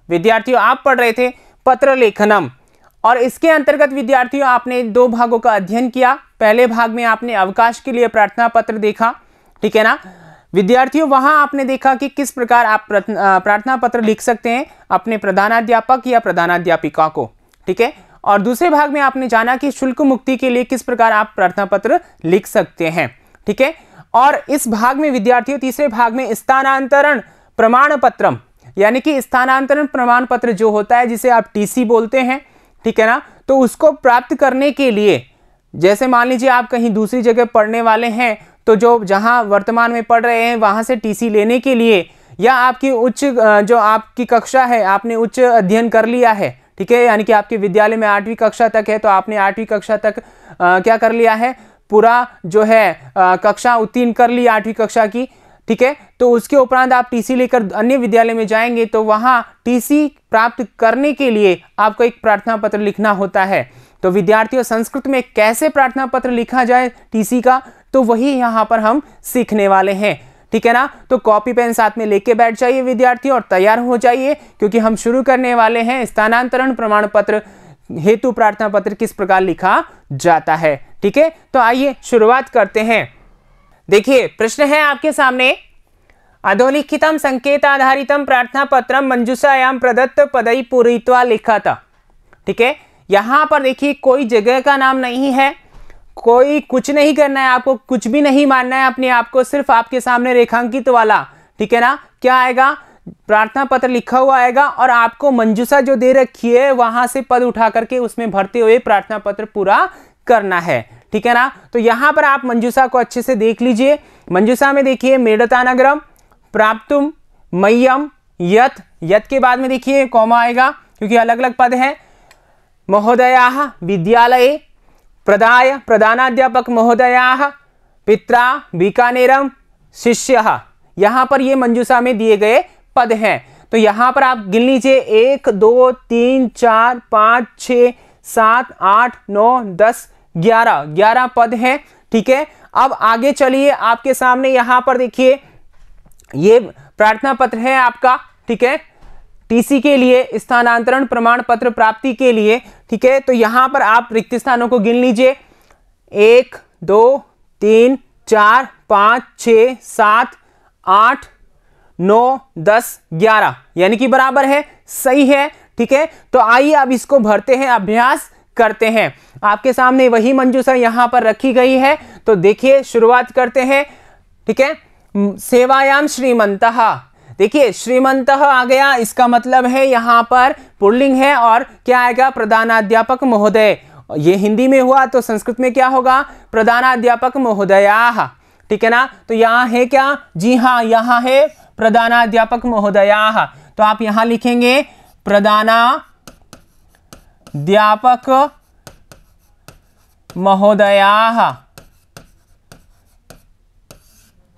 विद्यार्थियों आप पढ़ रहे थे पत्र लेखनम, और इसके अंतर्गत विद्यार्थियों आपने दो भागों का अध्ययन किया। पहले भाग में आपने अवकाश के लिए प्रार्थना पत्र देखा, ठीक है ना विद्यार्थियों। वहां आपने देखा कि किस प्रकार आप प्रार्थना पत्र लिख सकते हैं अपने प्रधानाध्यापक या प्रधानाध्यापिका को, ठीक है। और दूसरे भाग में आपने जाना कि शुल्क मुक्ति के लिए किस प्रकार आप प्रार्थना पत्र लिख सकते हैं, ठीक है। और इस भाग में विद्यार्थियों तीसरे भाग में स्थानांतरण प्रमाण पत्रम, यानी कि स्थानांतरण प्रमाण पत्र जो होता है जिसे आप टीसी बोलते हैं, ठीक है ना, तो उसको प्राप्त करने के लिए, जैसे मान लीजिए आप कहीं दूसरी जगह पढ़ने वाले हैं, तो जो जहां वर्तमान में पढ़ रहे हैं वहां से टीसी लेने के लिए, या आपकी उच्च जो आपकी कक्षा है आपने उच्च अध्ययन कर लिया है, ठीक है, यानी कि आपके विद्यालय में 8वीं कक्षा तक है, तो आपने 8वीं कक्षा तक क्या कर लिया है, पूरा जो है कक्षा उत्तीर्ण कर ली 8वीं कक्षा की, ठीक है। तो उसके उपरांत आप टीसी लेकर अन्य विद्यालय में जाएंगे, तो वहां टीसी प्राप्त करने के लिए आपको एक प्रार्थना पत्र लिखना होता है। तो विद्यार्थियों संस्कृत में कैसे प्रार्थना पत्र लिखा जाए टीसी का, तो वही यहाँ पर हम सीखने वाले हैं, ठीक है ना। तो कॉपी पेन साथ में लेके बैठ जाइए विद्यार्थियों और तैयार हो जाइए, क्योंकि हम शुरू करने वाले हैं स्थानांतरण प्रमाण पत्र हेतु प्रार्थना पत्र किस प्रकार लिखा जाता है, ठीक है। तो आइए शुरुआत करते हैं। देखिए प्रश्न है आपके सामने, अधोलिखितम संकेत आधारितम प्रार्थना पत्रम मंजूषायाम प्रदत्त पदई पूरित्वा लिखा था, ठीक है। यहां पर देखिए कोई जगह का नाम नहीं है, कोई कुछ नहीं करना है, आपको कुछ भी नहीं मानना है अपने आप को, सिर्फ आपके सामने रेखांकित वाला, ठीक है ना, क्या आएगा, प्रार्थना पत्र लिखा हुआ आएगा, और आपको मंजूषा जो दे रखी है वहां से पद उठा करके उसमें भरते हुए प्रार्थना पत्र पूरा करना है, ठीक है ना। तो यहां पर आप मंजूषा को अच्छे से देख लीजिए। मंजूषा में देखिए मेड़ता नगरम प्राप्तुम मह्यम यत, यत के बाद में देखिए कॉमा आएगा क्योंकि अलग अलग पद है। महोदयाः विद्यालये प्रदाय प्रधानाध्यापक महोदयाः पित्रा बीकानेरम शिष्यः, यहां पर ये मंजूषा में दिए गए पद हैं। तो यहां पर आप गिन लीजिए 1 2 3 4 5 6 7 8 9 10 11 पद हैं, ठीक है। अब आगे चलिए, आपके सामने यहां पर देखिए ये प्रार्थना पत्र है आपका, ठीक है, टीसी के लिए स्थानांतरण प्रमाण पत्र प्राप्ति के लिए, ठीक है। तो यहां पर आप रिक्त स्थानों को गिन लीजिए 1 2 3 4 5 6 7 8 9 10 11, यानी कि बराबर है, सही है, ठीक है। तो आइए अब इसको भरते हैं, अभ्यास करते हैं। आपके सामने वही मंजूषा यहां पर रखी गई है, तो देखिए शुरुआत करते हैं, ठीक है। सेवायाम श्रीमंतः, देखिए श्रीमंतः आ गया, इसका मतलब है यहां पर पुल्लिंग है, और क्या आएगा, प्रधानाध्यापक महोदय। ये हिंदी में हुआ तो संस्कृत में क्या होगा, प्रधानाध्यापक महोदयाः, ठीक है ना। तो यहां है क्या, जी हाँ यहां है प्रधानाध्यापक महोदयाः, तो आप यहां लिखेंगे प्रधानाध्यापक महोदयाः,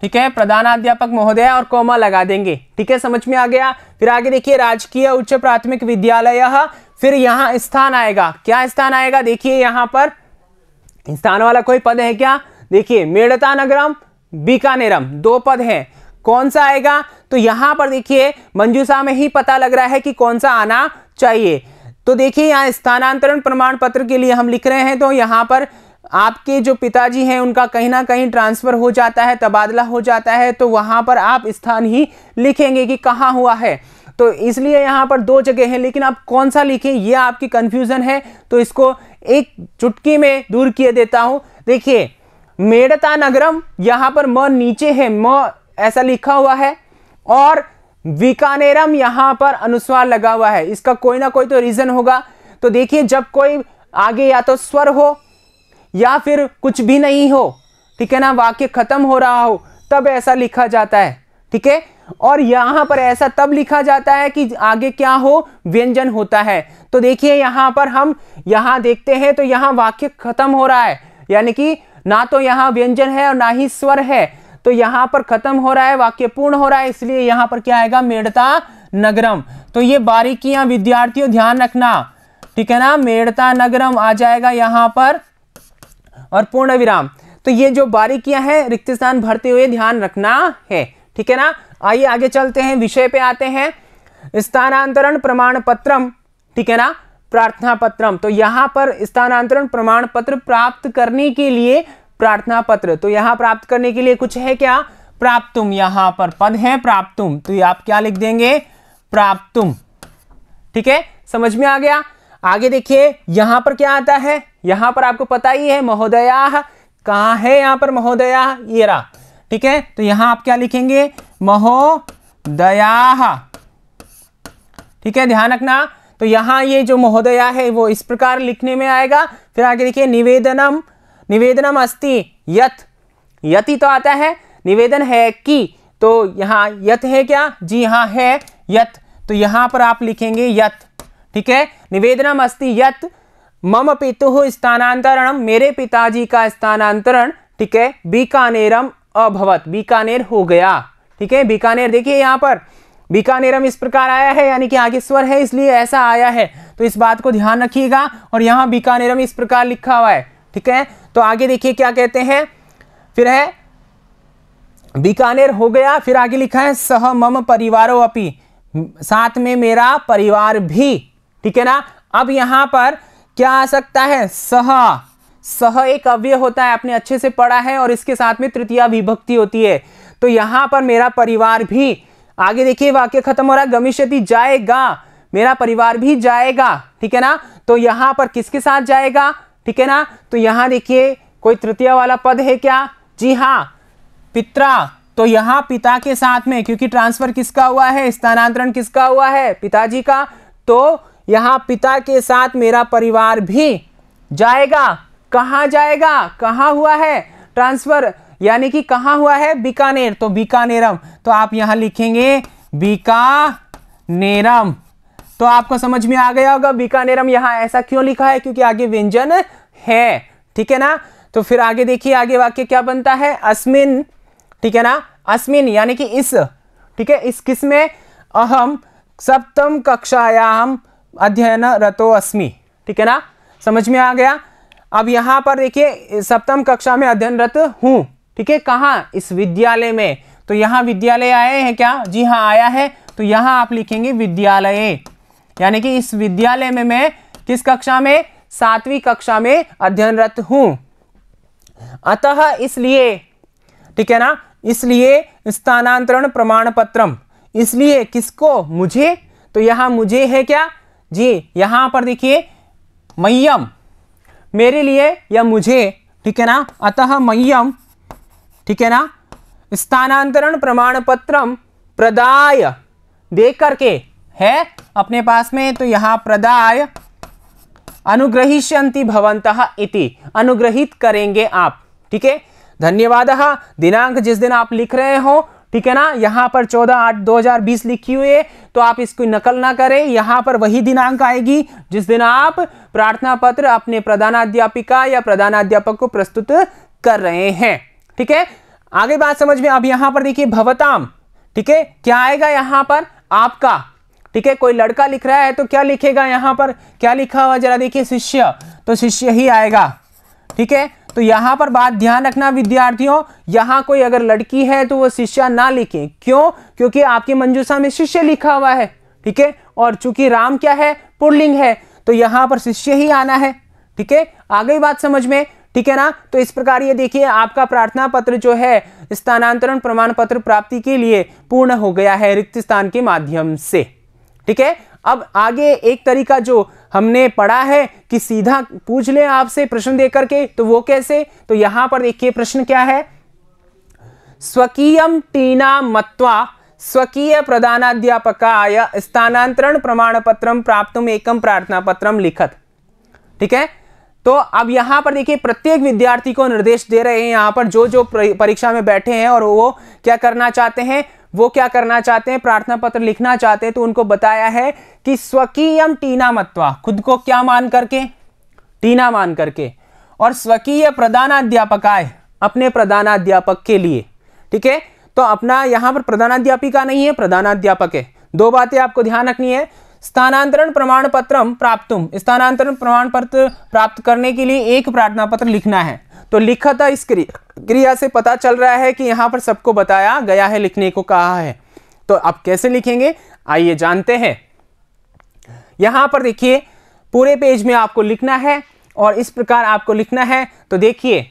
ठीक है, प्रधानाध्यापक महोदय और कोमा लगा देंगे, ठीक है, समझ में आ गया। फिर आगे देखिए राजकीय उच्च प्राथमिक विद्यालय, फिर यहां स्थान आएगा, क्या स्थान आएगा, देखिए यहां पर स्थान वाला कोई पद है क्या, देखिए मेड़ता नगरम बीकानेरम, 2 पद हैं, कौन सा आएगा, तो यहां पर देखिए मंजूषा में ही पता लग रहा है कि कौन सा आना चाहिए। तो देखिए यहाँ स्थानांतरण प्रमाण पत्र के लिए हम लिख रहे हैं, तो यहाँ पर आपके जो पिताजी हैं उनका कहीं ना कहीं ट्रांसफर हो जाता है, तबादला हो जाता है, तो वहां पर आप स्थान ही लिखेंगे कि कहाँ हुआ है। तो इसलिए यहाँ पर 2 जगह है, लेकिन आप कौन सा लिखें ये आपकी कंफ्यूजन है, तो इसको एक चुटकी में दूर किए देता हूं। देखिए मेड़ता नगरम, यहाँ पर म नीचे है, म ऐसा लिखा हुआ है, और बीकानेरम यहाँ पर अनुस्वार लगा हुआ है, इसका कोई ना कोई तो रीजन होगा। तो देखिए जब कोई आगे या तो स्वर हो या फिर कुछ भी नहीं हो, ठीक है ना, वाक्य खत्म हो रहा हो, तब ऐसा लिखा जाता है, ठीक है। और यहां पर ऐसा तब लिखा जाता है कि आगे क्या हो, व्यंजन होता है। तो देखिए यहां पर हम यहां देखते हैं तो यहां वाक्य खत्म हो रहा है, यानी कि ना तो यहां व्यंजन है और ना ही स्वर है, तो यहां पर खत्म हो रहा है, वाक्य पूर्ण हो रहा है, इसलिए यहां पर क्या आएगा, मेड़ता नगरम। तो ये बारीकियां विद्यार्थियों ध्यान रखना, ठीक है ना, मेड़ता नगरम आ जाएगा यहां पर, और पूर्ण विराम। तो ये जो बारीकियां हैं रिक्त स्थान भरते हुए ध्यान रखना है, ठीक है ना। आइए आगे चलते हैं, विषय पे आते हैं। स्थानांतरण प्रमाण पत्रम, ठीक है ना, प्रार्थना पत्रम। तो यहाँ पर स्थानांतरण प्रमाण पत्र प्राप्त करने के लिए प्रार्थना पत्र, तो यहाँ प्राप्त करने के लिए कुछ है क्या, प्राप्तुम, यहाँ पर पद है प्राप्तुम, तो ये आप क्या लिख देंगे, प्राप्तुम। ठीक है, समझ में आ गया। आगे देखिए यहां पर क्या आता है, यहां पर आपको पता ही है महोदया, कहां है यहां पर महोदया, ये रहा। ठीक है, तो यहां आप क्या लिखेंगे, महोदया। ठीक है, ध्यान रखना। तो यहां ये जो महोदया है वो इस प्रकार लिखने में आएगा। फिर आगे देखिए निवेदनम, निवेदनम अस्ति यत, यति तो आता है, निवेदन है कि, तो यहां यत है क्या, जी हाँ है यत, तो यहां पर आप लिखेंगे यत। ठीक है, निवेदनम अस्ति यत मम पितुः स्थानांतरणम, मेरे पिताजी का स्थानांतरण, ठीक है, बीकानेरम अभवत, बीकानेर हो गया। ठीक है, बीकानेर देखिए यहां पर बीकानेरम इस प्रकार आया है, यानी कि आगे स्वर है इसलिए ऐसा आया है, तो इस बात को ध्यान रखिएगा। और यहां बीकानेरम इस प्रकार लिखा हुआ है। ठीक है, तो आगे देखिए क्या कहते हैं, फिर है बीकानेर हो गया, फिर आगे लिखा है सह मम परिवारो अपि, साथ में मेरा परिवार भी। ठीक है ना, अब यहां पर क्या आ सकता है, सह, सह एक अव्यय होता है, आपने अच्छे से पढ़ा है, और इसके साथ में तृतीया विभक्ति होती है, तो यहां पर मेरा परिवार भी। आगे देखिए वाक्य खत्म हो रहा है, गमिष्यति जाएगा, मेरा परिवार भी जाएगा। ठीक है ना, तो यहां पर किसके साथ जाएगा, ठीक है ना, तो यहां देखिए कोई तृतीया वाला पद है क्या, जी हाँ पित्रा, तो यहां पिता के साथ में, क्योंकि ट्रांसफर किसका हुआ है, स्थानांतरण किसका हुआ है, पिताजी का, तो यहां पिता के साथ मेरा परिवार भी जाएगा। कहां जाएगा, कहां हुआ है ट्रांसफर, यानी कि कहां हुआ है, बीकानेर, तो बीकानेरम, तो आप यहां लिखेंगे बीकानेरम। तो आपको समझ में आ गया होगा बीकानेरम यहां ऐसा क्यों लिखा है, क्योंकि आगे व्यंजन है। ठीक है ना, तो फिर आगे देखिए आगे वाक्य क्या बनता है, अस्मिन, ठीक है ना, अस्मिन यानी कि इस, ठीक है, इस किस में, अहम सप्तम कक्षायाम अध्ययन रतो अस्मि। ठीक है ना, समझ में आ गया। अब यहां पर देखिए सप्तम कक्षा में अध्ययनरत हूं। ठीक है, कहां, इस विद्यालय में, तो यहां विद्यालय आए हैं क्या, जी हाँ आया है, तो यहां आप लिखेंगे विद्यालय, यानी कि इस विद्यालय में मैं किस कक्षा में, 7वीं कक्षा में अध्ययनरत हूं। अतः इसलिए, ठीक है ना, इसलिए स्थानांतरण प्रमाण पत्रम, इसलिए किसको, मुझे, तो यहां मुझे है क्या, जी यहां पर देखिए मह्यम, मेरे लिए या मुझे, ठीक है ना, अतः मह्यम, ठीक है ना, स्थानांतरण प्रमाण पत्रम प्रदाय, दे करके है अपने पास में, तो यहां प्रदाय अनुग्रहिष्यन्ति भवन्तः इति, अनुग्रहित करेंगे आप। ठीक है, धन्यवाद। दिनांक जिस दिन आप लिख रहे हो, ठीक है ना, यहां पर 14/8/2020 लिखी हुई है, तो आप इसको नकल ना करें, यहां पर वही दिनांक आएगी जिस दिन आप प्रार्थना पत्र अपने प्रधानाध्यापिका या प्रधानाध्यापक को प्रस्तुत कर रहे हैं। ठीक है, आगे बात समझ में। अब यहां पर देखिए भवताम, ठीक है, क्या आएगा यहां पर, आपका। ठीक है, कोई लड़का लिख रहा है तो क्या लिखेगा, यहां पर क्या लिखा हुआ जरा देखिए, शिष्य, तो शिष्य ही आएगा। ठीक है, तो यहां पर बात ध्यान रखना विद्यार्थियों, यहां कोई अगर लड़की है तो वो शिष्या ना लिखे, क्यों, क्योंकि आपकी मंजूषा में शिष्य लिखा हुआ है। ठीक है, और चूंकि राम क्या है, पुल्लिंग है, तो यहां पर शिष्य ही आना है। ठीक है, आ गई बात समझ में। ठीक है ना, तो इस प्रकार ये देखिए आपका प्रार्थना पत्र जो है स्थानांतरण प्रमाण पत्र प्राप्ति के लिए पूर्ण हो गया है रिक्त स्थान के माध्यम से। ठीक है, अब आगे एक तरीका जो हमने पढ़ा है कि सीधा पूछ ले आपसे प्रश्न दे करके, तो वो कैसे, तो यहां पर देखिए प्रश्न क्या है, स्वकीयम टीना मत्वा स्वकीय प्रधानाध्यापकाय स्थानांतरण प्रमाण पत्रम प्राप्तुम एकम प्रार्थना पत्रम लिखत। ठीक है, तो अब यहां पर देखिए प्रत्येक विद्यार्थी को निर्देश दे रहे हैं, यहां पर जो जो परीक्षा में बैठे हैं और वो क्या करना चाहते हैं, वो क्या करना चाहते हैं, प्रार्थना पत्र लिखना चाहते हैं, तो उनको बताया है कि स्वकीयम टीना मत्वा, खुद को क्या मान करके, टीना मान करके, और स्वकीय प्रधानाध्यापकाय, अपने प्रधानाध्यापक के लिए। ठीक है, तो अपना यहां पर प्रधानाध्यापिका नहीं है, प्रधानाध्यापक है। दो बातें आपको ध्यान रखनी है, स्थानांतरण प्रमाण पत्रम प्राप्तुम, स्थानांतरण प्रमाण पत्र प्राप्त करने के लिए एक प्रार्थना पत्र लिखना है, तो लिखा था, इस क्रिया से पता चल रहा है कि यहां पर सबको बताया गया है, लिखने को कहा है। तो अब कैसे लिखेंगे आइए जानते हैं। यहां पर देखिए पूरे पेज में आपको लिखना है और इस प्रकार आपको लिखना है। तो देखिए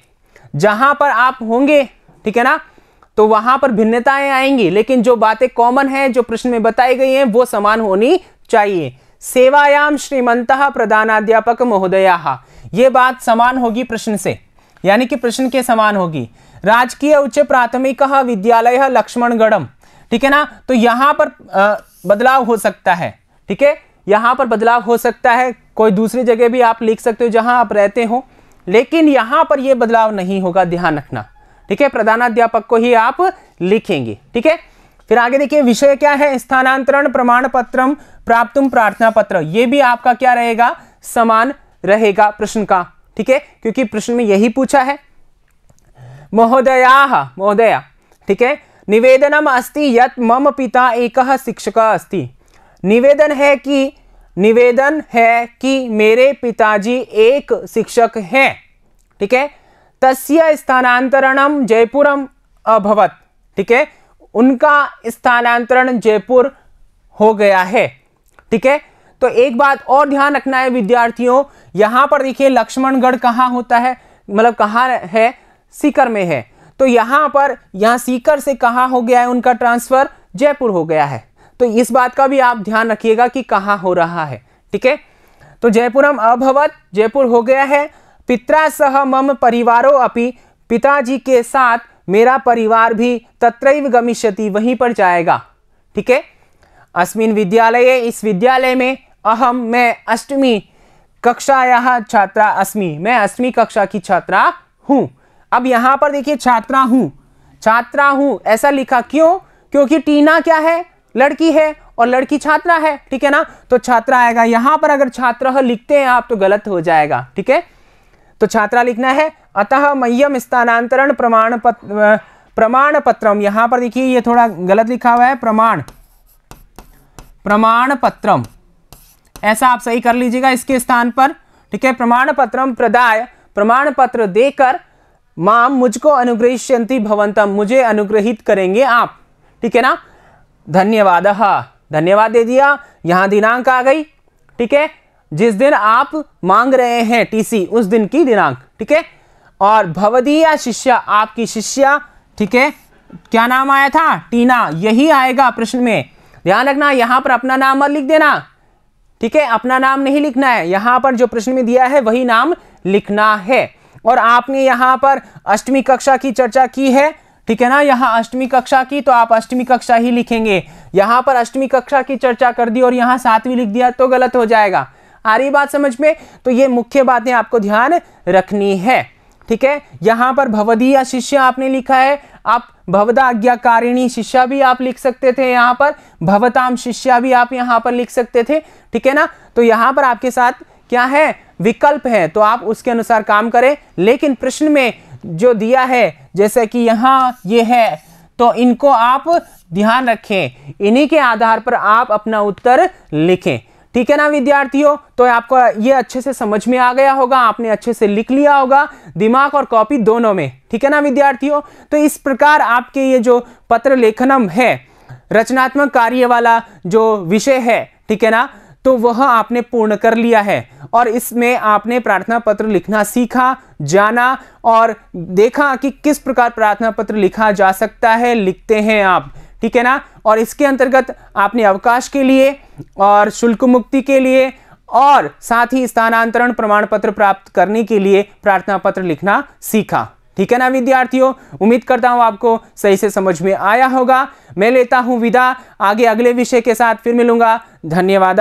जहां पर आप होंगे, ठीक है ना, तो वहां पर भिन्नताएं आएंगी, लेकिन जो बातें कॉमन है जो प्रश्न में बताई गई हैं वो समान होनी चाहिए। सेवायाम श्रीमंतः प्रधानाध्यापक महोदयाः, ये बात समान होगी प्रश्न से, यानी कि प्रश्न के समान होगी। राजकीय उच्च प्राथमिक विद्यालय लक्ष्मणगढ़म, ठीक है ना, तो यहां पर बदलाव हो सकता है, ठीक है, यहां पर बदलाव हो सकता है। कोई दूसरी जगह भी आप लिख सकते हो जहां आप रहते हो, लेकिन यहां पर यह बदलाव नहीं होगा, ध्यान रखना, ठीक है, प्रधानाध्यापक को ही आप लिखेंगे, ठीक है। फिर आगे देखिए विषय क्या है, स्थानांतरण प्रमाण पत्रम प्राप्तुम प्रार्थना पत्र, ये भी आपका क्या रहेगा, समान रहेगा प्रश्न का, ठीक है, क्योंकि प्रश्न में यही पूछा है। महोदयाः, महोदया, ठीक है, निवेदनम अस्ति यत् मम पिता एकः शिक्षकः अस्ति, निवेदन है कि मेरे पिताजी एक शिक्षक हैं, ठीक है। तस्य स्थानांतरणम जयपुरम अभवत, ठीक है, उनका स्थानांतरण जयपुर हो गया है, ठीक है। तो एक बात और ध्यान रखना है विद्यार्थियों, यहां पर देखिए लक्ष्मणगढ़ कहां होता है, मतलब कहां है, सीकर में है, तो यहां पर यहां सीकर से कहां हो गया है उनका ट्रांसफर, जयपुर हो गया है। तो इस बात का भी आप ध्यान रखिएगा कि कहां हो रहा है, ठीक है। तो जयपुरम अभवत, जयपुर हो गया है। पित्रा सह मम परिवारो अपि, पिताजी के साथ मेरा परिवार भी तत्रैव गमिष्यति, वहीं पर जाएगा, ठीक है। अस्मिन् विद्यालये, इस विद्यालय में, अहम, मैं 8वीं कक्षायाः छात्रा अस्मि, मैं 8वीं कक्षा की छात्रा हूं। अब यहां पर देखिए छात्रा हूं ऐसा लिखा, क्यों, क्योंकि टीना क्या है, लड़की है और लड़की छात्रा है, ठीक है ना, तो छात्रा आएगा। यहां पर अगर छात्र लिखते हैं आप तो गलत हो जाएगा, ठीक है, तो छात्रा लिखना है। अतः मह्यम स्थानांतरण प्रमाण पत्रम, यहां पर देखिए ये थोड़ा गलत लिखा हुआ है, प्रमाण पत्रम, ऐसा आप सही कर लीजिएगा इसके स्थान पर, ठीक है। प्रमाण पत्रम प्रदाय, प्रमाण पत्र देकर, माम, मुझको अनुग्रहिष्यन्ति भवन्तम, मुझे अनुग्रहित करेंगे आप, ठीक है ना। धन्यवाद, धन्यवाद दे दिया, यहां दिनांक आ गई, ठीक है, जिस दिन आप मांग रहे हैं टीसी उस दिन की दिनांक, ठीक है। और भवदीया शिष्या, आपकी शिष्या, ठीक है, क्या नाम आया था, टीना, यही आएगा प्रश्न में, ध्यान रखना। यहां पर अपना नाम मत लिख देना, ठीक है, अपना नाम नहीं लिखना है, यहां पर जो प्रश्न में दिया है वही नाम लिखना है। और आपने यहां पर 8वीं कक्षा की चर्चा की है, ठीक है ना, यहां 8वीं कक्षा की, तो आप 8वीं कक्षा ही लिखेंगे। यहां पर 8वीं कक्षा की चर्चा कर दी और यहां 7वीं लिख दिया तो गलत हो जाएगा। आ रही बात समझ में, तो ये मुख्य बातें आपको ध्यान रखनी है, ठीक है। यहां पर भवदीया शिष्य आपने लिखा है, आप भवदा आज्ञाकारिणी शिष्या भी आप लिख सकते थे, यहां पर भवताम शिष्या भी आप यहां पर लिख सकते थे, ठीक है ना। तो यहां पर आपके साथ क्या है, विकल्प है, तो आप उसके अनुसार काम करें। लेकिन प्रश्न में जो दिया है, जैसे कि यहां ये है, तो इनको आप ध्यान रखें, इन्हीं के आधार पर आप अपना उत्तर लिखें, ठीक है ना विद्यार्थियों। तो आपको ये अच्छे से समझ में आ गया होगा, आपने अच्छे से लिख लिया होगा, दिमाग और कॉपी दोनों में, ठीक है ना विद्यार्थियों। तो इस प्रकार आपके ये जो पत्र लेखनम है, रचनात्मक कार्य वाला जो विषय है, ठीक है ना, तो वह आपने पूर्ण कर लिया है। और इसमें आपने प्रार्थना पत्र लिखना सीखा, जाना और देखा कि किस प्रकार प्रार्थना पत्र लिखा जा सकता है, लिखते हैं आप, ठीक है ना। और इसके अंतर्गत आपने अवकाश के लिए और शुल्क मुक्ति के लिए और साथ ही स्थानांतरण प्रमाण पत्र प्राप्त करने के लिए प्रार्थना पत्र लिखना सीखा, ठीक है ना विद्यार्थियों। उम्मीद करता हूं आपको सही से समझ में आया होगा। मैं लेता हूं विदा, आगे अगले विषय के साथ फिर मिलूंगा। धन्यवाद।